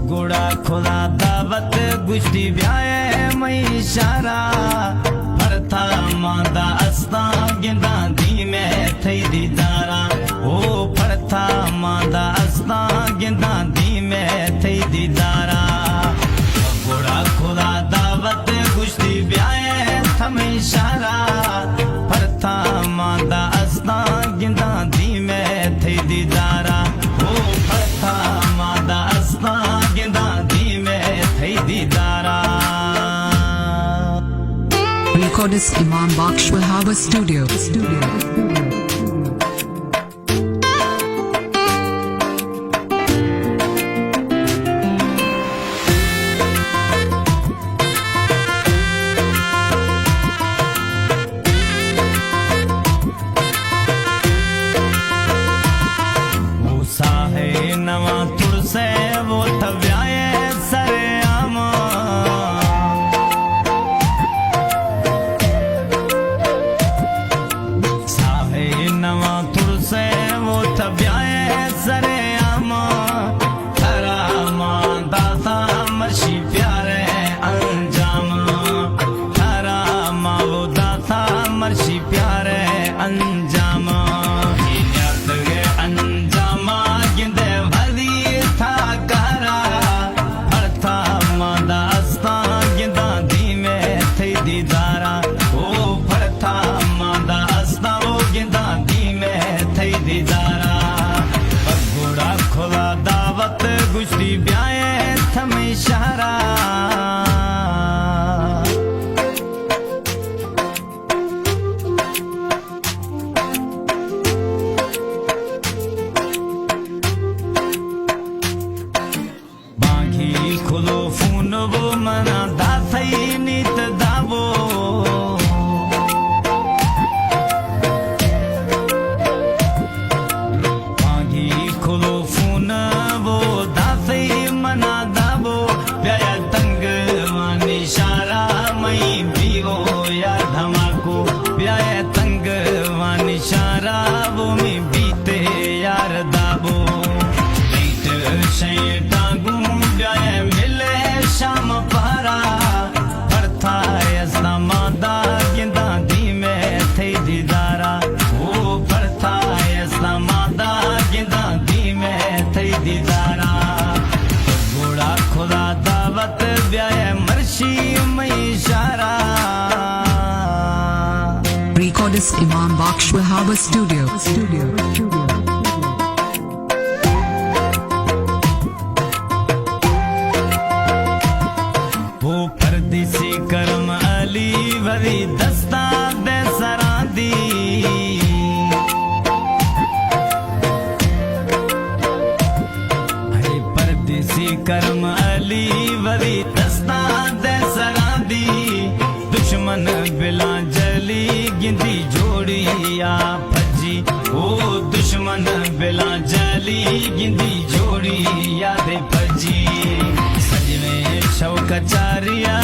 गोड़ा खुला दावत गुश्ती ब्याए मई इशारा फरथा मादा अस्ता गिंदा दी में थई दीदारा ओ फरथा मादा अस्ता गिंदा दी में थई दीदारा गोड़ा खुला दावत गुश्ती ब्याए थम इशारा फरथा मादा अस्ता गिंदा दी में थई दीदारा ओ फरथा मादा अस्ता गिंदा दी में थई दीदारा। Recordist Imam Baksh Wahaba Studio. नवा तुरसे वो थव्याए सरे आमा साहे नवा तुरसे वो थव्याए सरे आमा थरा मां दाता मर्शी प्यारे अंजाम थरा मां वो दाता मर्शी प्यारे अंजाम दीदारा ओ फरथा मादा अस्ता वो गिंदा दी में थई दीदारा गोड़ा खुला दावत गुश्ती ब्याए थम इशारा बांगी खुलो फून वो मना दाथई नीत दावो बांगी खुलो फून वो दाथई मना दावो प्याया तंग वानी शारा मई बीवो या धमाको प्याया तंग वानी शारा वो में बीते यार दाबो शय टांगू ब्याए मिले शाम पारा फरथा ऐसा मादा गिंदा दी में थई दीदारा ओ फरथा ऐसा मादा गिंदा दी में थई दीदारा गोड़ा खुदा दावत ब्याए मर्शी मई इशारा। Recordist Imam Baksh Wahaba Studio. परदेसी करम अली वरी दस्ता दे सरांदी अरे परदेसी करम अली वरी दस्ता दे सरांदी दुश्मन बिला जली गिंदी जोड़ी या फजी ओ दुश्मन बिला जली गिंदी जोड़ी या दे फजी सजवे शौक चारिया